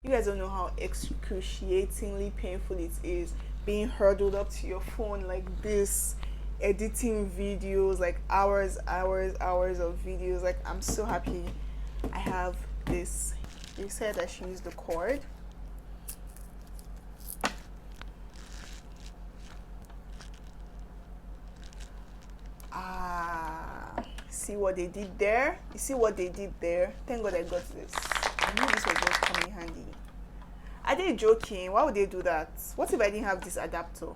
You guys don't know how excruciatingly painful it is being hurdled up to your phone like this, editing videos, like hours of videos. Like, I'm so happy I have this. They said I should use the cord. See what they did there? You see what they did there? Thank God I got this. I knew this was going to come in handy. Are they joking? Why would they do that? What if I didn't have this adapter?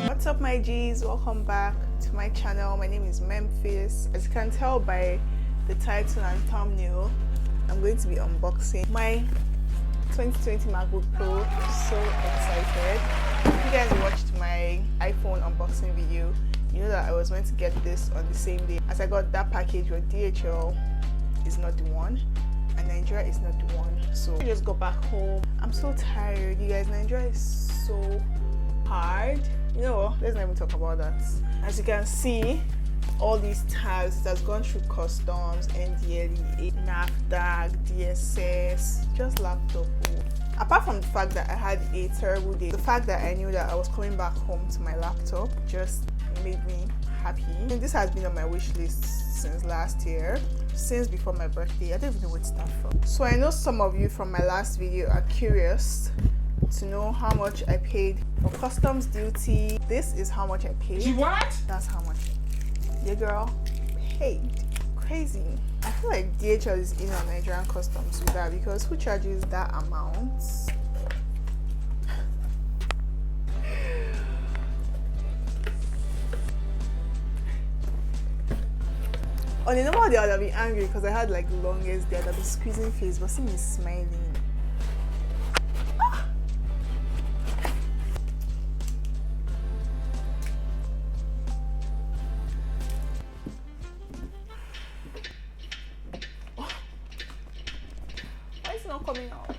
What's up, my G's? Welcome back to my channel. My name is Memphis. As you can tell by the title and thumbnail, I'm going to be unboxing my 2020 MacBook Pro. So excited. If you guys watched my iPhone unboxing video, you know that I was meant to get this on the same day as I got that package, where DHL is not the one and Nigeria is not the one. So I just got back home. I'm so tired, you guys. Nigeria is so hard. You know what, let's not even talk about that. As you can see, all these tags, it has gone through customs, NDLEA, NAFDAC, DSS, just laptop. Apart from the fact that I had a terrible day, the fact that I knew that I was coming back home to my laptop just made me happy. And this has been on my wish list since last year, since before my birthday. I don't even know where to start from. So I know some of you from my last video are curious to know how much I paid for customs duty. This is how much I paid. What? That's how much your girl paid. Crazy. I feel like DHL is in on Nigerian customs with that, because who charges that amount? On a normal day, I would have been angry because I had like the longest day. I'd have been squeezing face, but see me smiling. Not coming out.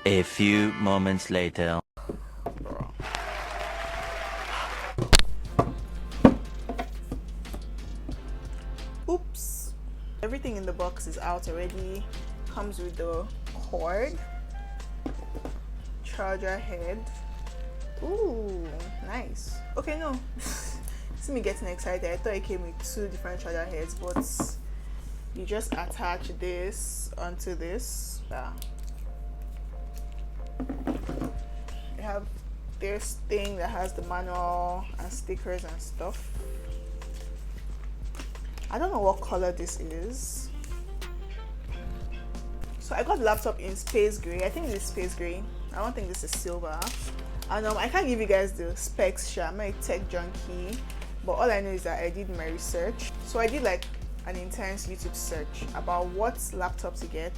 A few moments later. Oops. Everything in the box is out already. Comes with the cord, charger head. Ooh, nice. Okay, no. See me getting excited. I thought it came with two different charger heads, but you just attach this onto this. You have this thing that has the manual and stickers and stuff. I don't know what color this is. So I got the laptop in space gray. I think this is space gray. I don't think this is silver. And I can't give you guys the specs. I'm not a tech junkie, but all I know is that I did my research. So I did like an intense YouTube search about what laptop to get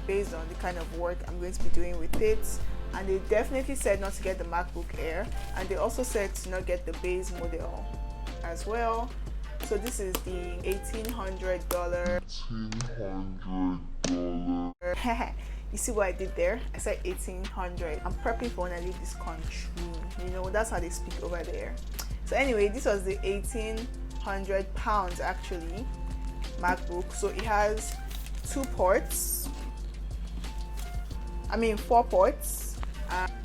based on the kind of work I'm going to be doing with it, and they definitely said not to get the MacBook Air, and they also said to not get the base model as well. So this is the $1,800. You see what I did there? I said 1,800. I'm prepping for when I leave this country. You know, that's how they speak over there. So anyway, this was the £1,800 actually MacBook. So it has 4 ports.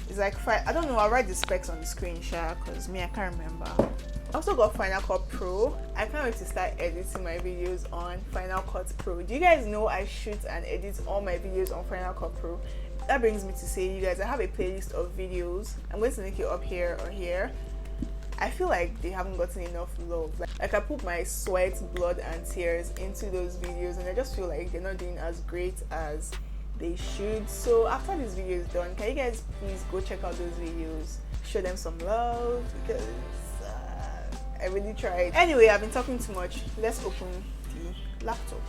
It's like 5. I don't know, I'll write the specs on the screen share, because me, I can't remember. I also got Final Cut Pro. I can't wait to start editing my videos on Final Cut Pro. Do you guys know I shoot and edit all my videos on Final Cut Pro? That brings me to say, you guys, I have a playlist of videos. I'm going to link it up here or here. I feel like they haven't gotten enough love. Like I put my sweat, blood and tears into those videos, and I just feel like they're not doing as great as they should. So after this video is done, can you guys please go check out those videos, show them some love, because I really tried. Anyway, I've been talking too much. Let's open the laptop.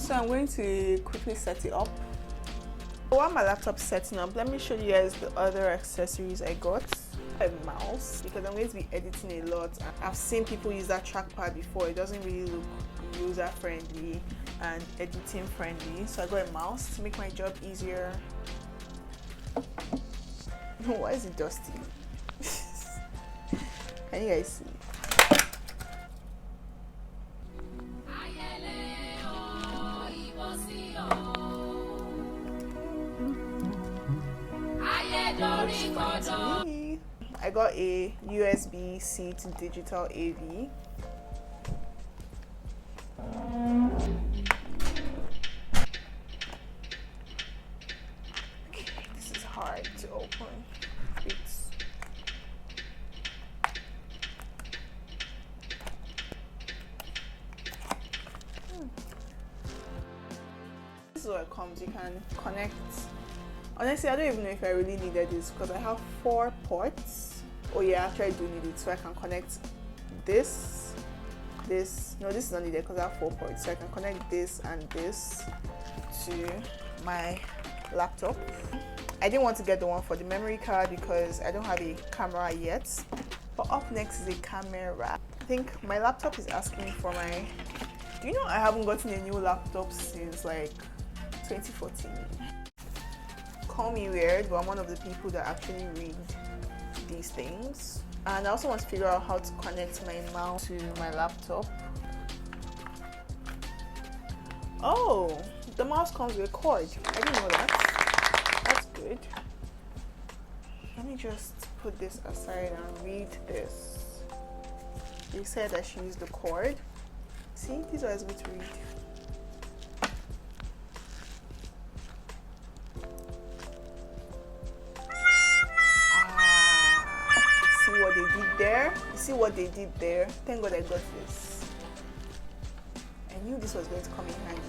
So I'm going to quickly set it up. While my laptop's setting up, let me show you guys the other accessories I got. A mouse, because I'm going to be editing a lot. I've seen people use that trackpad before. It doesn't really look user friendly and editing friendly, so I got a mouse to make my job easier. Why is it dusty? Can you guys see? I got a USB-C to digital AV. Okay, this is hard to open. This is what it comes. You can connect. Honestly, I don't even know if I really needed this because I have 4 ports. Oh yeah, actually I do need it, so I can connect this. No, this is not needed because I have 4 ports, so I can connect this and this to my laptop. I didn't want to get the one for the memory card because I don't have a camera yet. But up next is a camera. I think my laptop is asking for my... Do you know I haven't gotten a new laptop since like 2014? Call me weird, but I'm one of the people that actually read these things. And I also want to figure out how to connect my mouse to my laptop. Oh, the mouse comes with a cord. I didn't know that. That's good. Let me just put this aside and read this. They said I should use the cord. See, these are easy to read. See what they did there? Thank God I got this. I knew this was going to come in handy.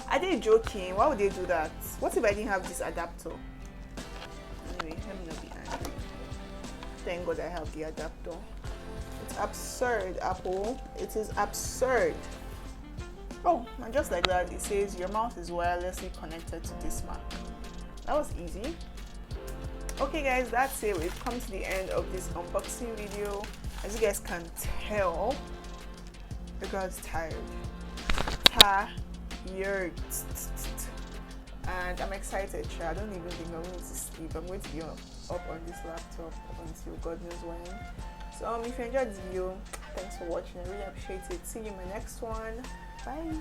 Are they joking? Why would they do that? What if I didn't have this adapter? Anyway, let me not be angry. Thank God I have the adapter. It's absurd, Apple. It is absurd. Oh, and just like that, it says your mouse is wirelessly connected to this Mac. That was easy. Okay guys, that's it. We've come to the end of this unboxing video. As you guys can tell, the girl's tired. And I'm excited. I don't even think I'm going to sleep. I'm going to be up on this laptop until God knows when. So if you enjoyed this video, thanks for watching. I really appreciate it. See you in my next one. Bye.